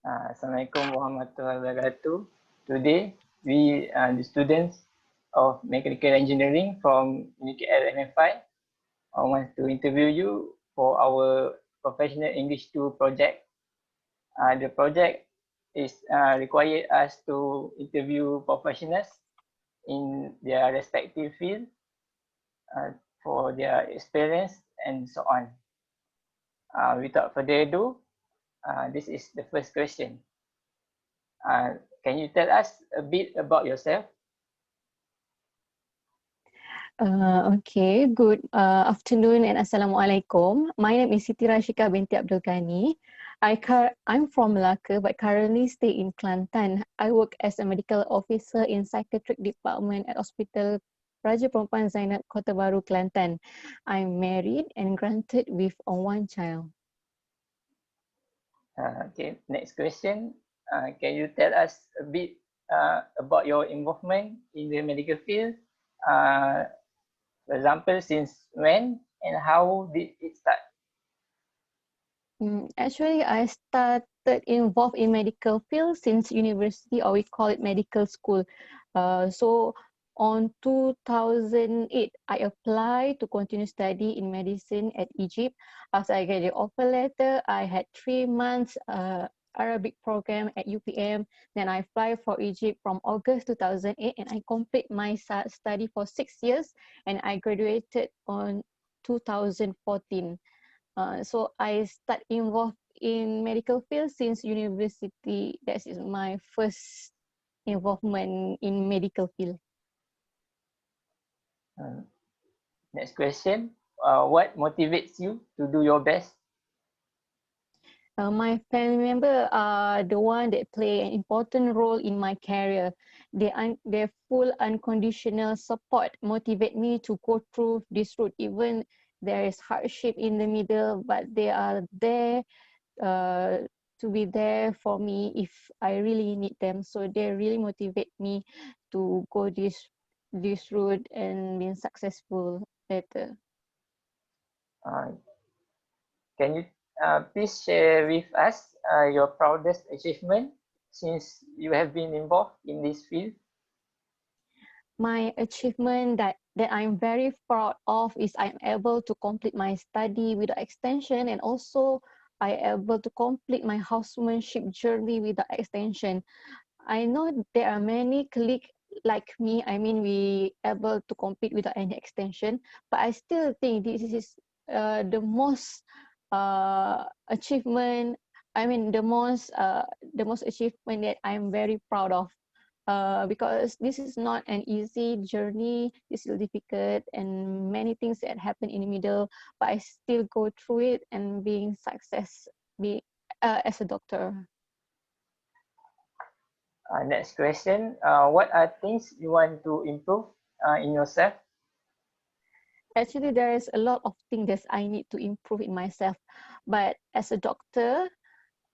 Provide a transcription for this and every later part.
Assalamualaikum warahmatullahi wabarakatuh. Today, we the students of mechanical engineering from Unikl MFI want to interview you for our professional English 2 project. The project is required us to interview professionals in their respective field for their experience and so on. Without further ado, this is the first question. Can you tell us a bit about yourself? Okay, good afternoon and Assalamualaikum. My name is Siti Rashika binti Abdul Ghani. I'm from Melaka but currently stay in Kelantan. I work as a medical officer in psychiatric department at Hospital Raja Perempuan Zainab, Kota Baru, Kelantan. I'm married and granted with one child. Okay, next question. Can you tell us a bit about your involvement in the medical field? For example, since when and how did it start? Actually, I started involved in medical field since university, or we call it medical school. So on 2008, I applied to continue study in medicine at Egypt. After I get the offer letter, I had 3 months Arabic program at UPM. Then I applied for Egypt from August 2008 and I complete my study for 6 years and I graduated on 2014. So I start involved in medical field since university. That is my first involvement in medical field. Next question. What motivates you to do your best? My family member are the one that play an important role in my career. Their full unconditional support motivate me to go through this route, even there is hardship in the middle, but they are there to be there for me if I really need them. So they really motivate me to go this route and being successful later. Can you please share with us your proudest achievement since you have been involved in this field? My achievement that I'm very proud of is I'm able to complete my study with the extension, and also I able to complete my housemanship journey with the extension. I know there are many colleagues like me. I mean, we able to compete without any extension, but I still think this is the most achievement. I mean, the most achievement that I'm very proud of. Because this is not an easy journey. It's still difficult and many things that happen in the middle, but I still go through it and being success as a doctor. Next question. What are things you want to improve in yourself? Actually, there is a lot of things that I need to improve in myself. But as a doctor,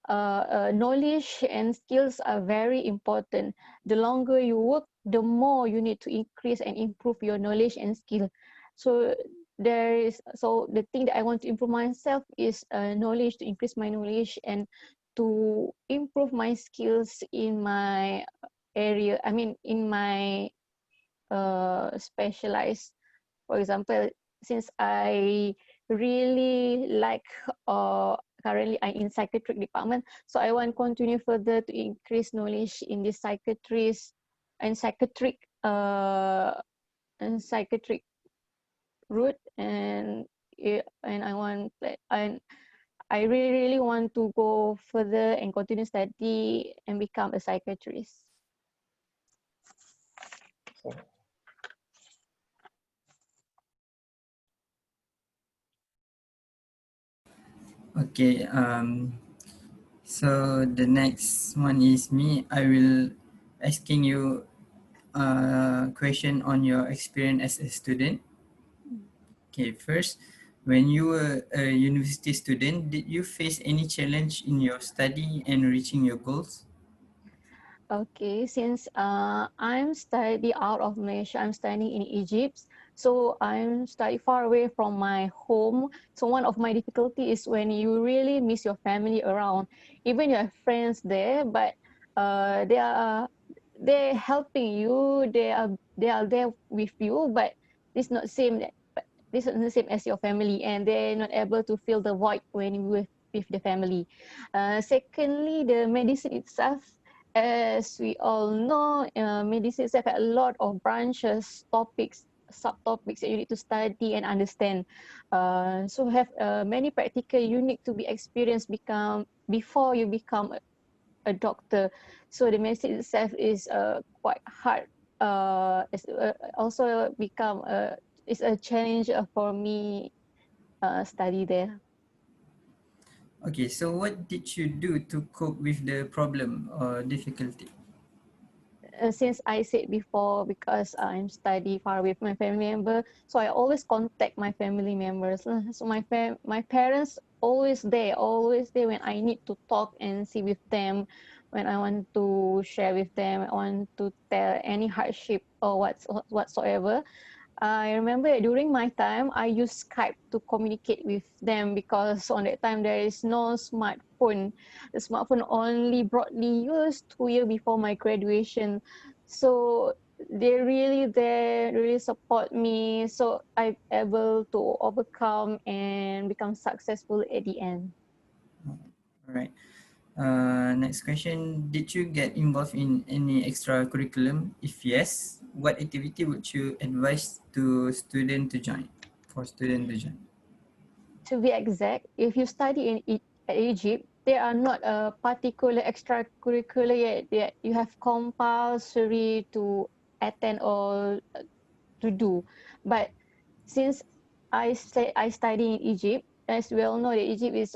knowledge and skills are very important. The longer you work, the more you need to increase and improve your knowledge and skill. So the thing that I want to improve myself is knowledge, to increase my knowledge and to improve my skills in my area. I mean, in my specialized. For example, since I really like currently I'm in psychiatric department, so I want to continue further to increase knowledge in this psychiatrist and psychiatric route, and I want and I really want to go further and continue study and become a psychiatrist. Okay, so the next one is me. I will asking you a question on your experience as a student. Okay, first, when you were a university student, did you face any challenge in your study and reaching your goals? Okay, since I'm study out of Malaysia, I'm studying in Egypt. So I'm study far away from my home. So one of my difficulty is when you really miss your family around. Even you have friends there, but they are they're helping you. They are there with you, but it's not same that this is the same as your family, and they're not able to fill the void when you with the family. Secondly, the medicine itself, as we all know, medicine itself have a lot of branches, topics, subtopics that you need to study and understand. So have many practical you need to be experienced become before you become a doctor. So the medicine itself is quite hard. It's also become it's a challenge for me study there. Okay, so what did you do to cope with the problem or difficulty? Since I said before, because I'm study far with my family member, so I always contact my family members. So my parents always there when I need to talk and see with them, when I want to share with them, I want to tell any hardship or whatsoever. I remember during my time, I used Skype to communicate with them because on that time there is no smartphone. The smartphone only broadly used 2 years before my graduation. So they really there, really support me. So I'm able to overcome and become successful at the end. All right. Next question. Did you get involved in any extra curriculum? If yes, what activity would you advise to student to join? For student to join. To be exact, if you study in Egypt, there are not a particular extracurricular yet you have compulsory to attend or to do. But since I study in Egypt, as we all know, that Egypt is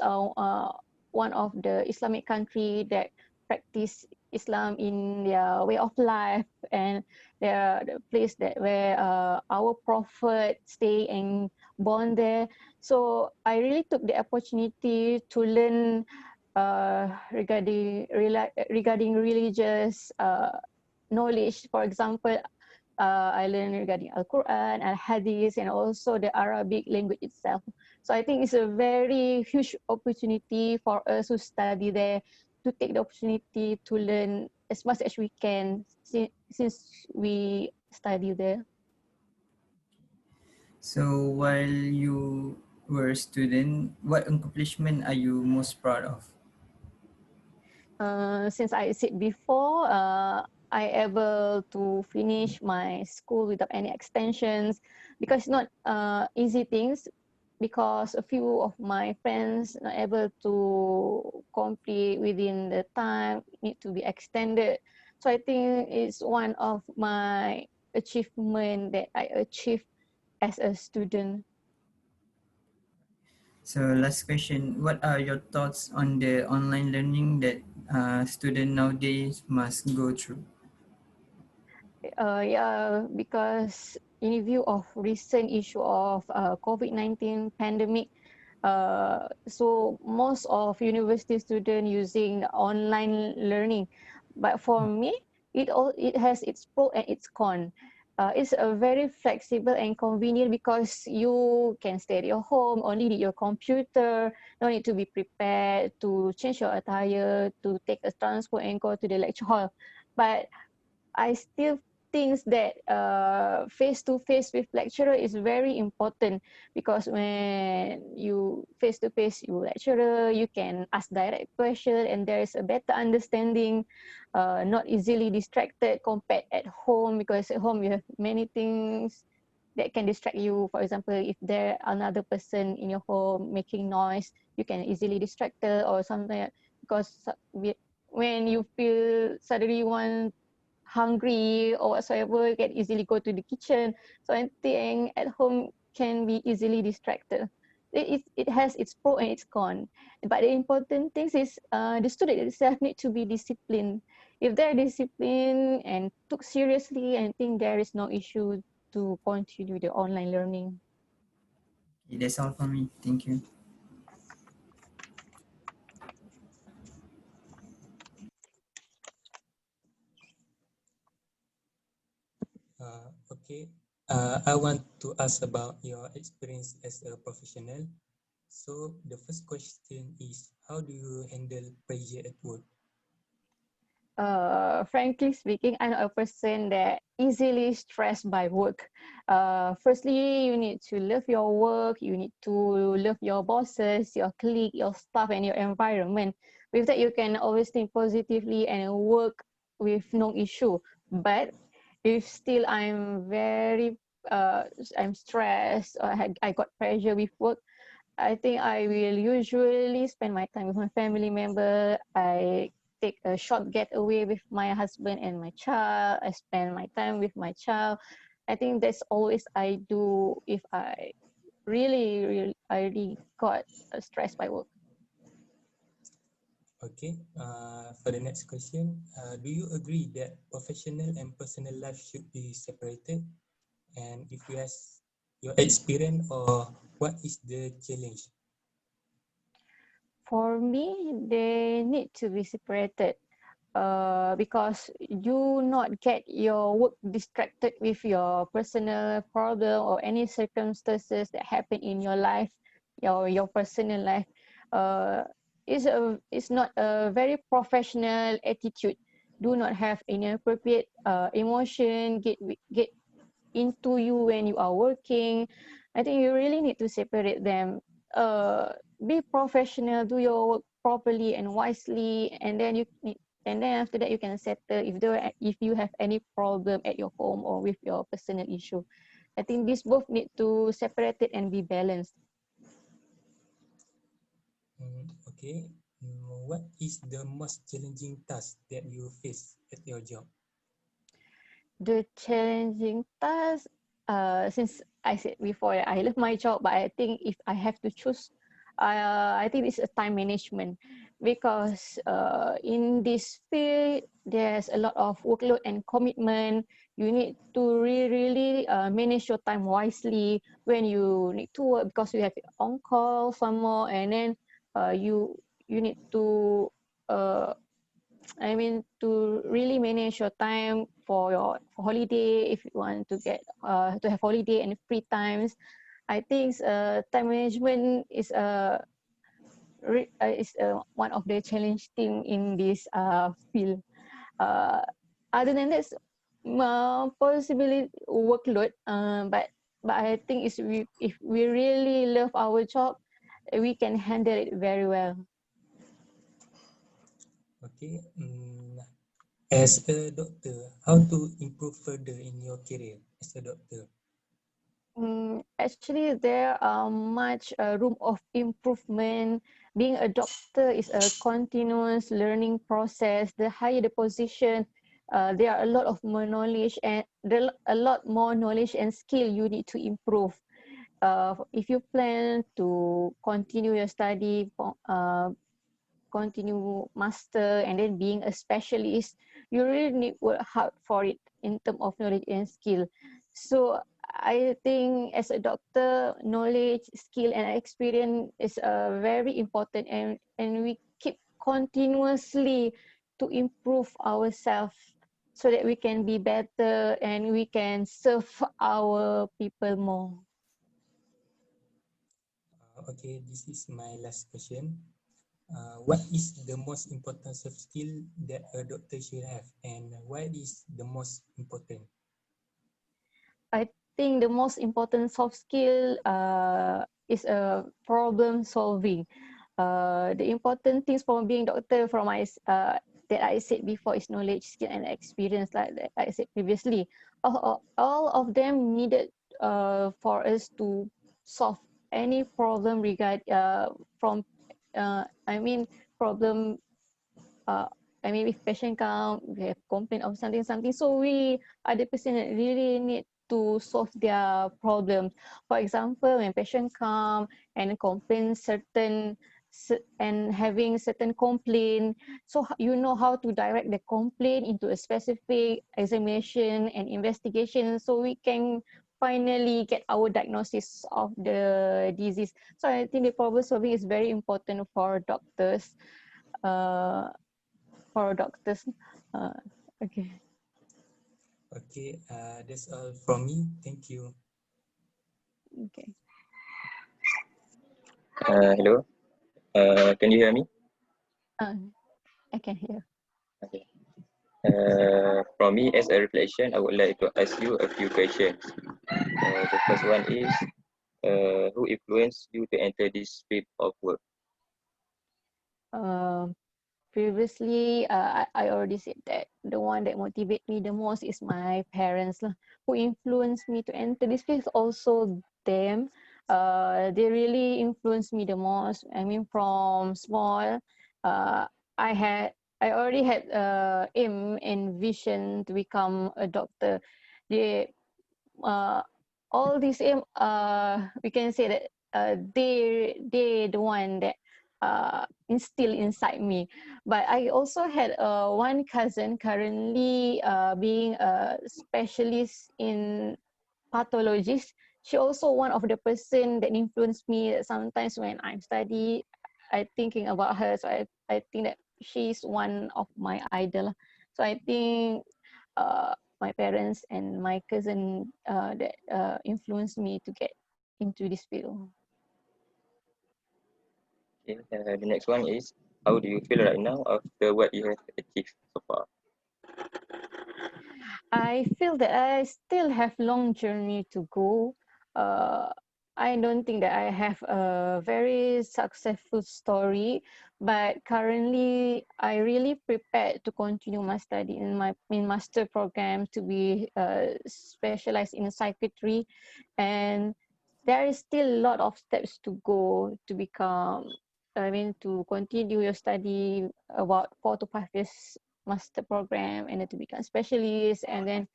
one of the Islamic country that practice Islam in their way of life, and they're the place that where our prophet stay and born there. So I really took the opportunity to learn regarding religious knowledge. For example, I learned regarding Al-Quran, Al-Hadith, and also the Arabic language itself. So I think it's a very huge opportunity for us who study there to take the opportunity to learn as much as we can since we study there. So while you were a student, what accomplishment are you most proud of? Since I said before, I able to finish my school without any extensions because not easy things, because a few of my friends not able to complete within the time, need to be extended. So I think it's one of my achievement that I achieved as a student. So last question, what are your thoughts on the online learning that student nowadays must go through? Yeah, because in view of recent issue of COVID-19 pandemic, so most of university students using online learning. But for me, it has its pro and its con. It's a very flexible and convenient because you can stay at your home, only need your computer, no need to be prepared to change your attire, to take a transport and go to the lecture hall. But I still think that face to face with lecturer is very important, because when you face to face you lecturer, you can ask direct question and there is a better understanding, not easily distracted compared at home, because at home you have many things that can distract you. For example, if there another person in your home making noise, you can easily distracted or something, because when you feel suddenly you want hungry or whatsoever, you can easily go to the kitchen. So I think at home can be easily distracted. It has its pro and its con. But the important thing is the student itself need to be disciplined. If they're disciplined and took seriously, I think there is no issue to continue the online learning. Okay, that's all for me. Thank you. Okay, I want to ask about your experience as a professional. So the first question is, how do you handle pressure at work? Frankly speaking, I'm a person that easily stressed by work. Firstly, you need to love your work. You need to love your bosses, your colleague, your staff, and your environment. With that, you can always think positively and work with no issue. But if still I'm stressed or I got pressure with work, I think I will usually spend my time with my family member. I take a short getaway with my husband and my child. I spend my time with my child. I think that's always I do if I really got stressed by work. Okay. For the next question, do you agree that professional and personal life should be separated? And if yes, your experience or what is the challenge? For me, they need to be separated. Because you not get your work distracted with your personal problem or any circumstances that happen in your life, your personal life. Uh, is not a very professional attitude. Do not have inappropriate emotion get into you when you are working. I think you really need to separate them. Be professional, do your work properly and wisely, and then and then after that you can settle if you have any problem at your home or with your personal issue. I think these both need to separate it and be balanced. Okay. What is the most challenging task that you face at your job? The challenging task, since I said before that I love my job, but I think if I have to choose, I think it's a time management because in this field there's a lot of workload and commitment. You need to really manage your time wisely when you need to work because you have on call some more, and then you need to uh, I mean, to really manage your time for your for holiday, if you want to get to have holiday and free times, I think time management is one of the challenge thing in this field. Uh, Other than that, possibly workload. But I think if we really love our job, we can handle it very well. Okay. As a doctor, how to improve further in your career as a doctor? Actually, there are much room of improvement. Being a doctor is a continuous learning process. The higher the position, there are a lot of more knowledge and a lot more knowledge and skill you need to improve. If you plan to continue your study, continue master and then being a specialist, you really need work hard for it in terms of knowledge and skill. So I think as a doctor, knowledge, skill and experience is very important, and we keep continuously to improve ourselves so that we can be better and we can serve our people more. Okay, this is my last question. What is the most important soft skill that a doctor should have, and why is the most important? I think the most important soft skill is problem solving. The important things for being doctor from that I said before is knowledge, skill, and experience, like that I said previously. All of them needed for us to solve any problem from I mean problem uh, I mean, with patient count, we have complaint of something. So we are the person that really need to solve their problems. For example, when patient come and complain and having certain complaint, so you know how to direct the complaint into a specific examination and investigation, so we can finally get our diagnosis of the disease. So I think the problem solving is very important for doctors. Uh, for doctors. Uh, okay. Okay, that's all from me. Thank you. Okay. Hello. Can you hear me? I can hear. Okay. From me, as a reflection, I would like to ask you a few questions. The first one is, who influenced you to enter this field of work? Um, Previously, I already said that the one that motivate me the most is my parents lah, who influenced me to enter this field. Also them, they really influenced me the most. I mean, from small, uh, I had I already had aim and vision to become a doctor. They uh, all these aim, we can say that they the one that instill inside me. But I also had one cousin currently being a specialist in pathologist. She also one of the person that influenced me. That sometimes when I'm study, I thinking about her. So I think that she's one of my idol. So I think my parents and my cousin that influenced me to get into this field. Okay. The next one is, how do you feel right now after what you have achieved so far? I feel that I still have long journey to go. Uh, I don't think that I have a very successful story, but currently I really prepared to continue my study in my master program to be specialized in psychiatry, and there is still a lot of steps to go to become. I mean, to continue your study about 4 to 5 years master program and then to become specialist, and then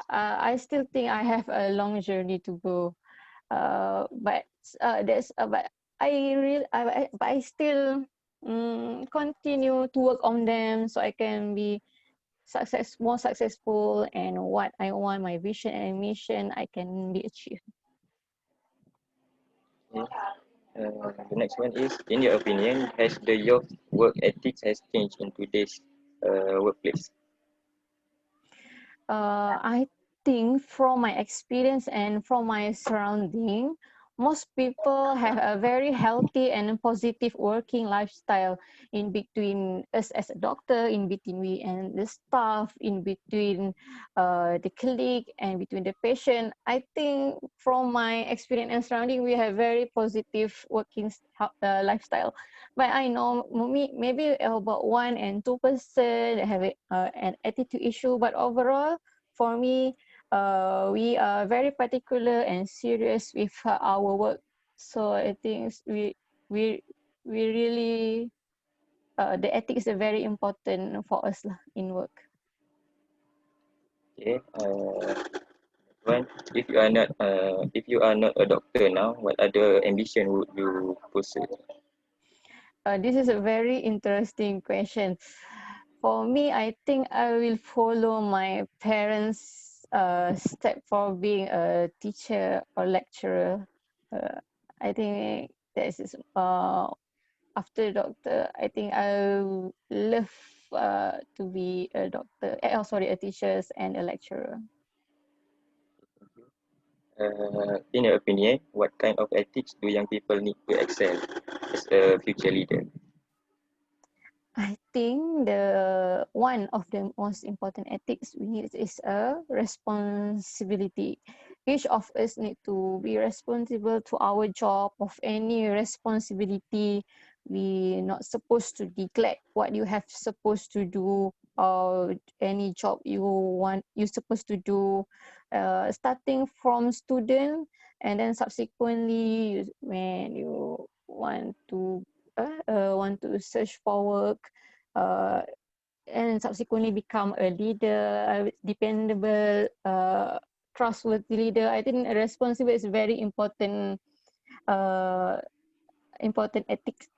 I still think I have a long journey to go, but but I still continue to work on them so I can be more successful, and what I want, my vision and mission, I can be achieved. Okay. The next one is, in your opinion, has the youth work ethics has changed in today's workplace? I think from my experience and from my surrounding, most people have a very healthy and positive working lifestyle in between us as a doctor, in between we and the staff, in between the colleague and between the patient. I think from my experience and surrounding, we have very positive working lifestyle. But I know maybe about 1 and 2% have an attitude issue, but overall, for me, we are very particular and serious with our work. So I think we we really the ethics is very important for us lah in work. Okay. One, if you are not a doctor now, what other ambition would you pursue? This is a very interesting question. For me, I think I will follow my parents' step for being a teacher or lecturer. I think this is after doctor. I think I love to be a doctor. Sorry, a teacher and a lecturer. In your opinion, what kind of ethics do young people need to excel as a future leader? I think the one of the most important ethics we need is a responsibility. Each of us need to be responsible to our job of any responsibility. We not supposed to neglect what you have supposed to do, or any job you supposed to do, starting from student, and then subsequently when you want to search for work, uh, and subsequently become a leader, dependable, trustworthy leader. I think responsible is very uh, important ethics,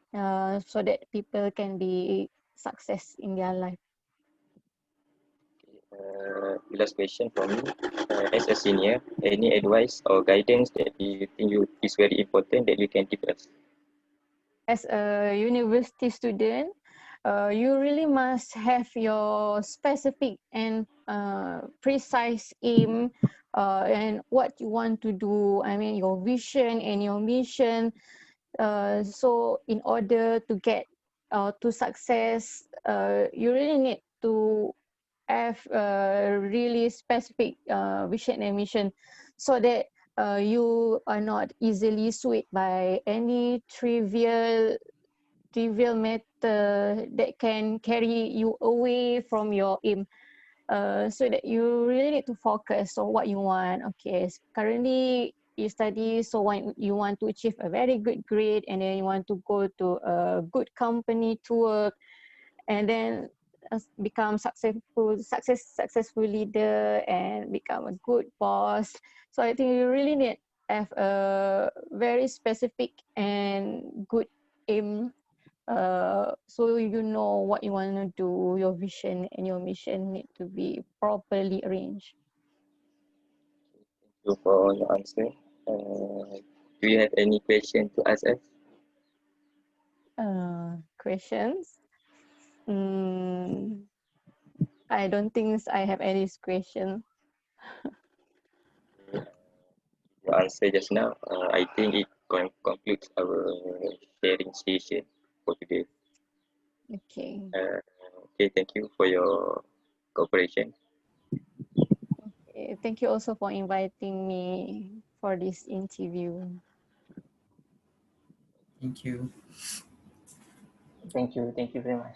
so that people can be success in their life. Last question for me. As a senior, any advice or guidance that you think is very important that you can give us? As a university student, you really must have your specific and precise aim and what you want to do. I mean, your vision and your mission. So in order to get to success, you really need to have a really specific vision and mission, so that you are not easily swayed by any trivial matter that can carry you away from your aim. So that you really need to focus on what you want. Okay, currently you study, so when you want to achieve a very good grade, and then you want to go to a good company to work, and then become successful leader and become a good boss. So I think you really need have a very specific and good aim, so you know what you want to do. Your vision and your mission need to be properly arranged. Thank you for your answer. Do you have any question to ask us? Questions? I don't think I have any question. Your answer just now, I think it concludes our sharing session for today. Okay. Okay, thank you for your cooperation. Thank you also for inviting me for this interview. Thank you. Thank you very much.